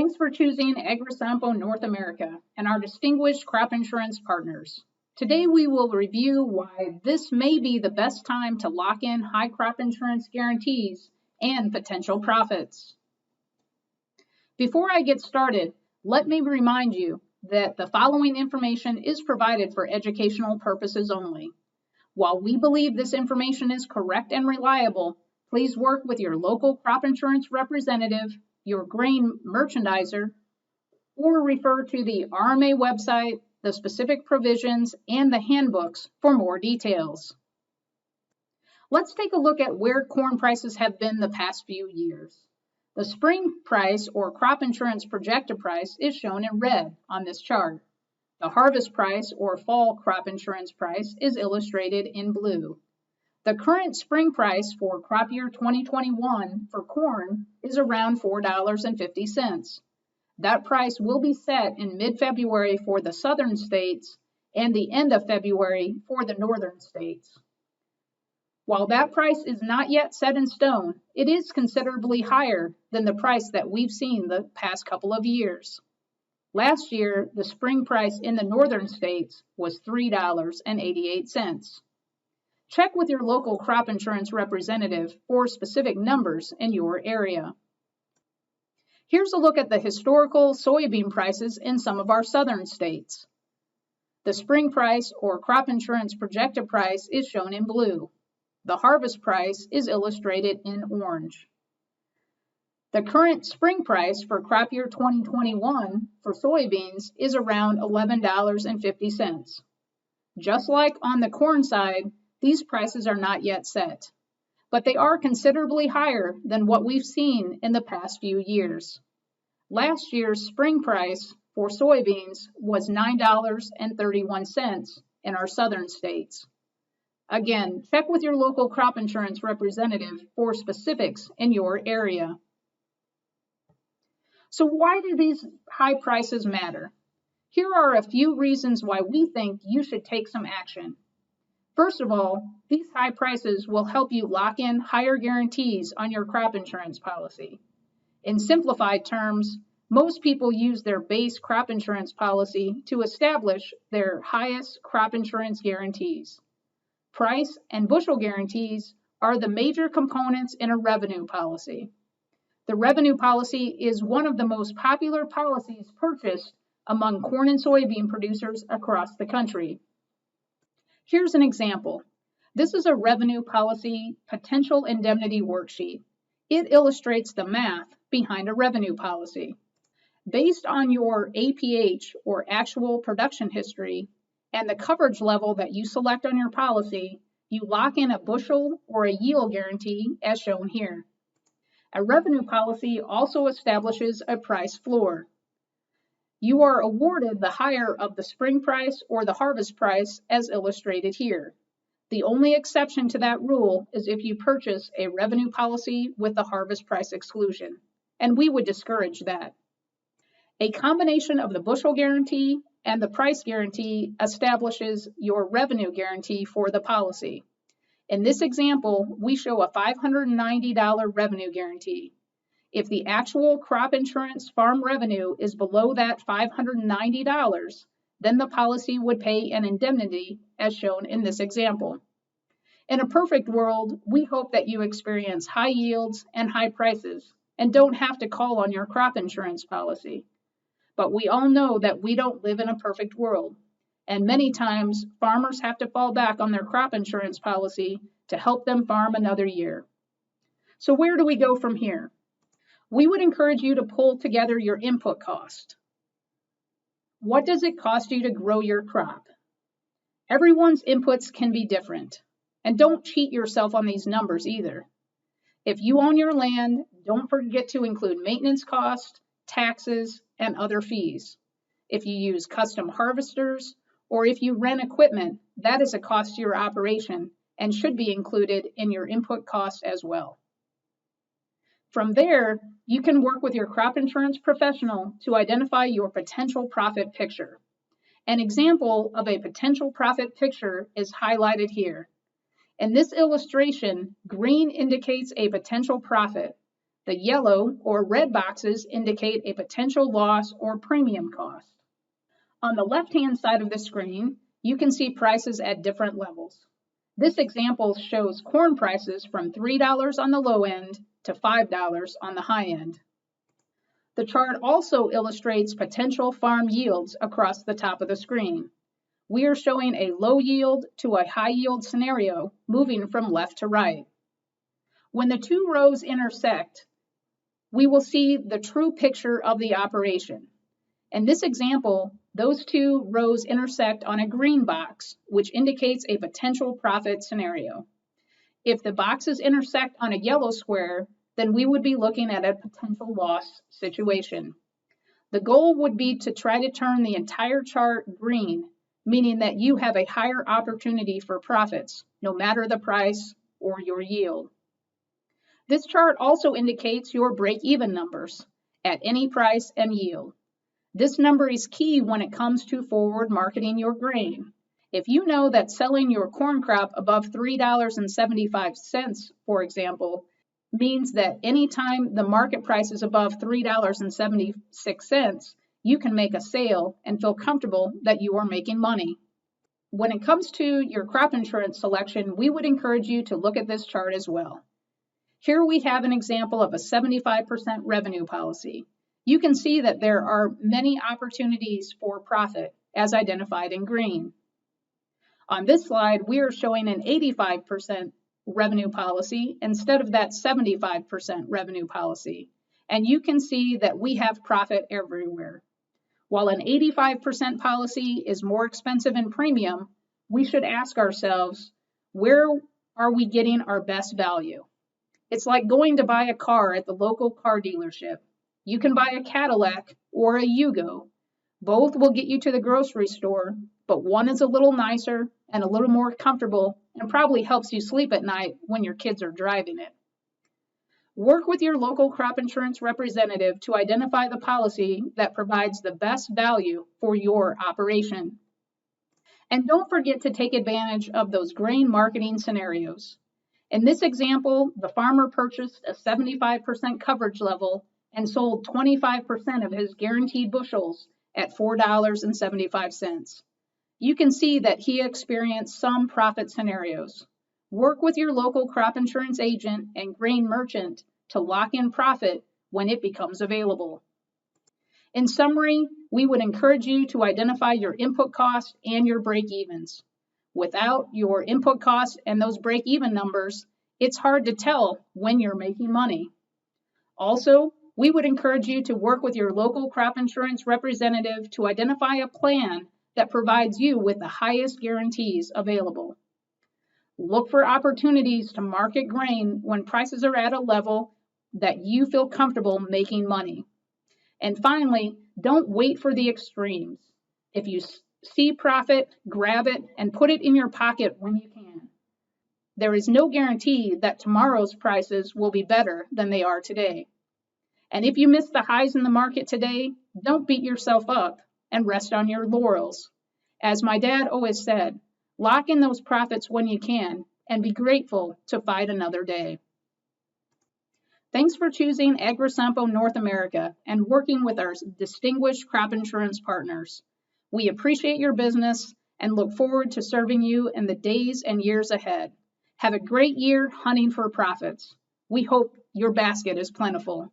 Thanks for choosing AgriSompo North America and our distinguished crop insurance partners. Today we will review why this may be the best time to lock in high crop insurance guarantees and potential profits. Before I get started, let me remind you that the following information is provided for educational purposes only. While we believe this information is correct and reliable, please work with your local crop insurance representative, your grain merchandiser, or refer to the RMA website, the specific provisions, and the handbooks for more details. Let's take a look at where corn prices have been the past few years. The spring price or crop insurance projected price is shown in red on this chart. The harvest price or fall crop insurance price is illustrated in blue. The current spring price for crop year 2021 for corn is around $4.50. That price will be set in mid-February for the southern states and the end of February for the northern states. While that price is not yet set in stone, it is considerably higher than the price that we've seen the past couple of years. Last year, the spring price in the northern states was $3.88. Check with your local crop insurance representative for specific numbers in your area. Here's a look at the historical soybean prices in some of our southern states. The spring price or crop insurance projected price is shown in blue. The harvest price is illustrated in orange. The current spring price for crop year 2021 for soybeans is around $11.50. Just like on the corn side, these prices are not yet set, but they are considerably higher than what we've seen in the past few years. Last year's spring price for soybeans was $9.31 in our southern states. Again, check with your local crop insurance representative for specifics in your area. So why do these high prices matter? Here are a few reasons why we think you should take some action. First of all, these high prices will help you lock in higher guarantees on your crop insurance policy. In simplified terms, most people use their base crop insurance policy to establish their highest crop insurance guarantees. Price and bushel guarantees are the major components in a revenue policy. The revenue policy is one of the most popular policies purchased among corn and soybean producers across the country. Here's an example. This is a revenue policy potential indemnity worksheet. It illustrates the math behind a revenue policy. Based on your APH or actual production history and the coverage level that you select on your policy, you lock in a bushel or a yield guarantee as shown here. A revenue policy also establishes a price floor. You are awarded the higher of the spring price or the harvest price as illustrated here. The only exception to that rule is if you purchase a revenue policy with the harvest price exclusion, and we would discourage that. A combination of the bushel guarantee and the price guarantee establishes your revenue guarantee for the policy. In this example, we show a $590 revenue guarantee. If the actual crop insurance farm revenue is below that $590, then the policy would pay an indemnity as shown in this example. In a perfect world, we hope that you experience high yields and high prices and don't have to call on your crop insurance policy. But we all know that we don't live in a perfect world, and many times farmers have to fall back on their crop insurance policy to help them farm another year. So where do we go from here? We would encourage you to pull together your input cost. What does it cost you to grow your crop? Everyone's inputs can be different, and don't cheat yourself on these numbers either. If you own your land, don't forget to include maintenance costs, taxes, and other fees. If you use custom harvesters, or if you rent equipment, that is a cost to your operation and should be included in your input cost as well. From there, you can work with your crop insurance professional to identify your potential profit picture. An example of a potential profit picture is highlighted here. In this illustration, green indicates a potential profit, The yellow or red boxes indicate a potential loss or premium cost. On the left-hand side of the screen, you can see prices at different levels. This example shows corn prices from $3 on the low end to $5 on the high end. The chart also illustrates potential farm yields across the top of the screen. We are showing a low yield to a high yield scenario moving from left to right. When the two rows intersect, we will see the true picture of the operation. In this example, those two rows intersect on a green box, which indicates a potential profit scenario. If the boxes intersect on a yellow square, then we would be looking at a potential loss situation. The goal would be to try to turn the entire chart green, meaning that you have a higher opportunity for profits, no matter the price or your yield. This chart also indicates your break-even numbers at any price and yield. This number is key when it comes to forward marketing your grain. If you know that selling your corn crop above $3.75, for example, means that anytime the market price is above $3.76, you can make a sale and feel comfortable that you are making money. When it comes to your crop insurance selection, we would encourage you to look at this chart as well. Here we have an example of a 75% revenue policy. You can see that there are many opportunities for profit, as identified in green. On this slide, we are showing an 85% revenue policy instead of that 75% revenue policy. And you can see that we have profit everywhere. While an 85% policy is more expensive in premium, we should ask ourselves, where are we getting our best value? It's like going to buy a car at the local car dealership. You can buy a Cadillac or a Yugo. Both will get you to the grocery store, but one is a little nicer and a little more comfortable and probably helps you sleep at night when your kids are driving it. Work with your local crop insurance representative to identify the policy that provides the best value for your operation. And don't forget to take advantage of those grain marketing scenarios. In this example, the farmer purchased a 75% coverage level and sold 25% of his guaranteed bushels at $4.75. You can see that he experienced some profit scenarios. Work with your local crop insurance agent and grain merchant to lock in profit when it becomes available. In summary, we would encourage you to identify your input costs and your break-evens. Without your input costs and those break-even numbers, it's hard to tell when you're making money. Also, we would encourage you to work with your local crop insurance representative to identify a plan that provides you with the highest guarantees available. Look for opportunities to market grain when prices are at a level that you feel comfortable making money. And finally, don't wait for the extremes. If you see profit, grab it and put it in your pocket when you can. There is no guarantee that tomorrow's prices will be better than they are today. And if you miss the highs in the market today, don't beat yourself up and rest on your laurels. As my dad always said, lock in those profits when you can and be grateful to fight another day. Thanks for choosing AgriSompo North America and working with our distinguished crop insurance partners. We appreciate your business and look forward to serving you in the days and years ahead. Have a great year hunting for profits. We hope your basket is plentiful.